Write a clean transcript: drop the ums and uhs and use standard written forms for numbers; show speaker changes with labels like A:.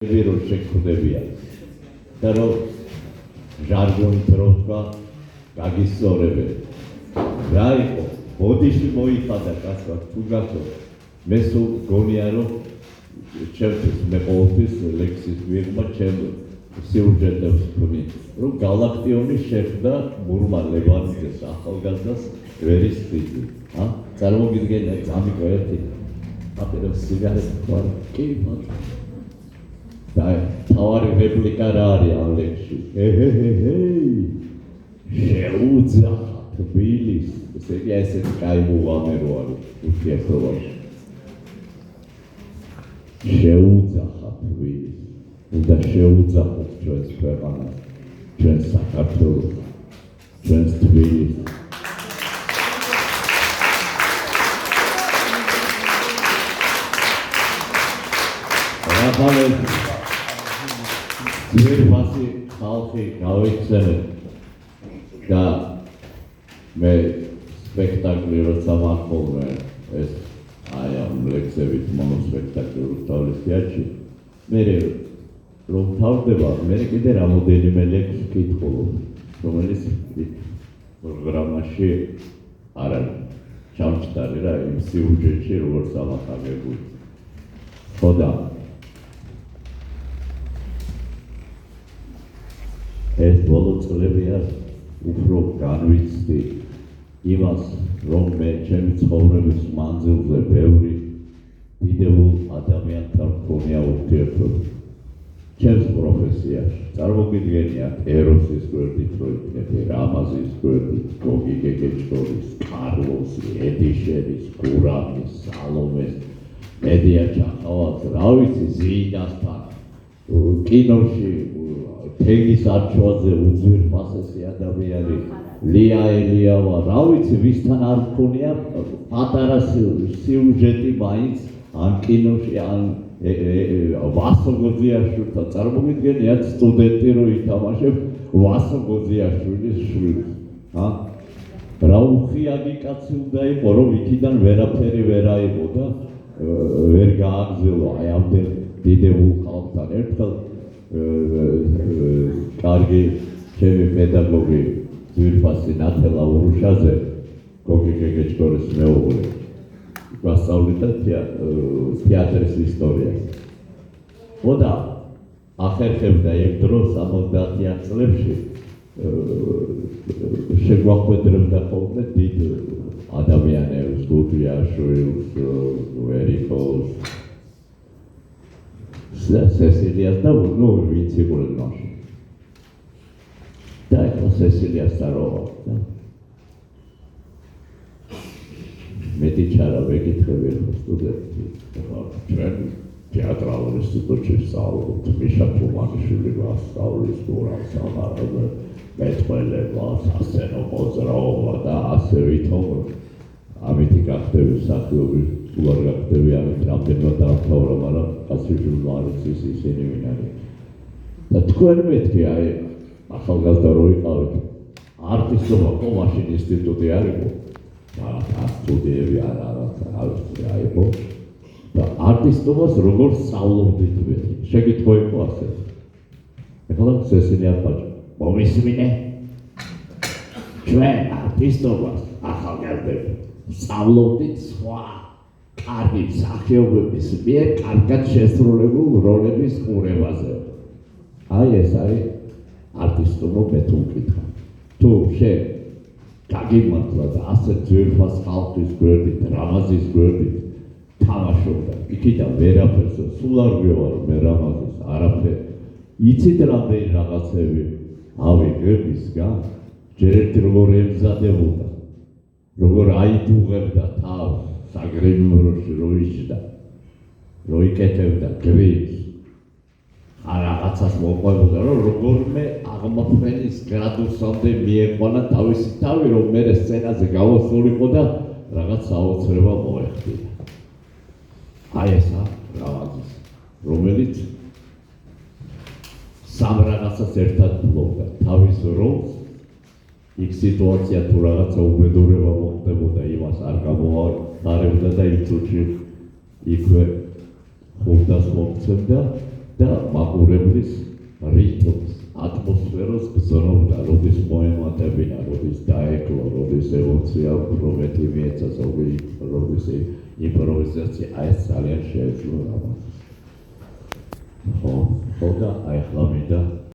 A: Virul შექმნებია და რომ ჟარგონით რო თქვა გაგისწორებენ რა იყო ბოდიში მოიხადა კაცმა თუ გახსოვ მე სულ გონია რომ ჩემთვის მე ყოველთვის ლექსის ვიღმა ჩემ სიუჟეტებს ვქნი რომ გალაქტიონი შეხვდა მურმა ლევანიძეს ახალგაზრდას ვერის თვით წარმოგიდგენია წამიყო ერთი აპერო სიგარეტი თქვა კი ბატონო თავარი რეპლიკა რა არის ამ ლექსში შეუძახა თბილის ესეთი კაი მუღამერო არის ურთიერთობაში შეუძახა თბილის უნდა შეუძახოთ ჩვენს ქვეყანას ჩვენს საქართველოს ჩვენს თბილის ძვირფასი ხალხი გავიქცევენ და მე სპექტაკლი როცა მახმოვე ეს აი ამ ლექსებით მონოსპექტაკლი რუსთავის თეატრში მე რომ თავდება მე კიდე რამოდენიმე ლექსს ვკითხულობ რომელიც პროგრამაში არ არის ჩამჩნარი რა იმ სიუჟეტში როგორც ამახაგებული ხოდა ეს ბოლო წლებია უფრო განვიცდი იმას, რომ მე ჩემი ცხოვრების მანძილზე ბევრი დიდებულ ადამიანთან მქონია ურთიერთობა. ჩემს პროფესიაში წარმოგიდგენია ეროსის გვერდით რო იქნები, რამაზის გვერდით, გოგი გეგეჭკორის, კარლოსი, ედიშერის, გურამის, სალომეს, მედია ჩახავაც, რა ვიცი, ზინასთან, კინოში თეგის არჩევაზე უძვირფასესი ადამიანი ლია ელიავა, რა ვიცი, ვისთან არ მქონია პატარა სიუჟეტი მაინც ან კინოში, ან ვასო გოძიაშვილთან წარმოგიდგენიათ სტუდენტი რო ითამაშებს ვასო გოძიაშვილის შვილს, რა უხიადი კაცი უნდა იყო, რომ იქიდან ვერაფერი ვერ აიღო და ვერ გააგზელო აი ამდენ დიდებულ ხალხთან ერთხელ კარგი ჩემი პედაგოგი ძვირფასი ნათელა ურუშაძე გოგი გეგეჭკორის მეუღლე გვასწავლიდა თეატრის ისტორიას. ხოდა ახერხებდა იმ დროს 70-იან წლებში შეგვახვედრებდა ხოლმე დიდ ადამიანებს გუგიაშვილს, ვერიკოს სესილიას და ვინც იყვნენ მაშინ. და ეხლა სესილიას წაროვა. მეტი ჩარა ვეკითხები სტუდენტი. ჩვენ თეატრალურ ინსტიტუტში ვსწავლობთ. მიშა თუმანიშვილი გვასწავლის გურამს, ამარადა მეტყველებას, ასცენო მოძრაობა და ასე ვითომ ამითი გახდები მსახიობი თუ არ გახდები ამით რამდენმა დაამთავრა, მაგრამ კაცობრიობა არ იცის ისინი ვინ არის. და თქვენ მეთქი აი ახალგაზრდა რო იყავით არტისტობა ხო მაშინ ინსტიტუტი არ იყო და სტუდიები არ იყო და არტისტობას როგორ სწავლობდით მეთქი შეგიტყვა იყო ასე ეხლა სესილი არ პაჭა მომისმინე ჩვენ არტისტობას ახალგაზრდები სწავლობდით სხვა კარგი მსახიობების მიერ კარგად შესრულებულ როლების ყურებაზე. აი ეს არის არტისტობა მე თუ ვკითხა. თუ შენ გაგიმართლა და ასე ძვირფას ხალხის გვერდით, რამაზის გვერდით თამაშობდა. იქიდან ვერაფერს სულ არ ვიყავ მე რამაზის, არაფერი. იცით რამდენი რაღაცები ავიღებისგან, ჯერ ერთი როგორ ემზადებოდა, როგორ აიდუღებდა თავს. საგრემროში რო იჯდა, რო იკეთებდა გრიფს, რაღაცას მოყვებოდა, რომ როგორმე აღმაფრენის გრადუსამდე მიეყვანა თავისი თავი, რომ მე სცენაზე გავასულიყო და რაღაც საოცრება მოეხდინა. აი ესა რამაზის, რომელიც სამ რაღაცას ერთად ფლობდა, თავის როლს, იქ სიტუაცია თუ რაღაცა უბედურება მოხდებოდა, იმას არ გამოარებდა და იმ წუთში იქვე ხურდას მომცემდა და მაყურებლის რიტმს, ატმოსფეროს გზნობდა, როდის მოემატებინა, როდის დაეკლო, როდის ემოცია უფრო მეტი მიეცა, როდის იმპროვიზაცია, აი ეს ძალიან შეეძლო ამას. ხო და აი ახლა მინდა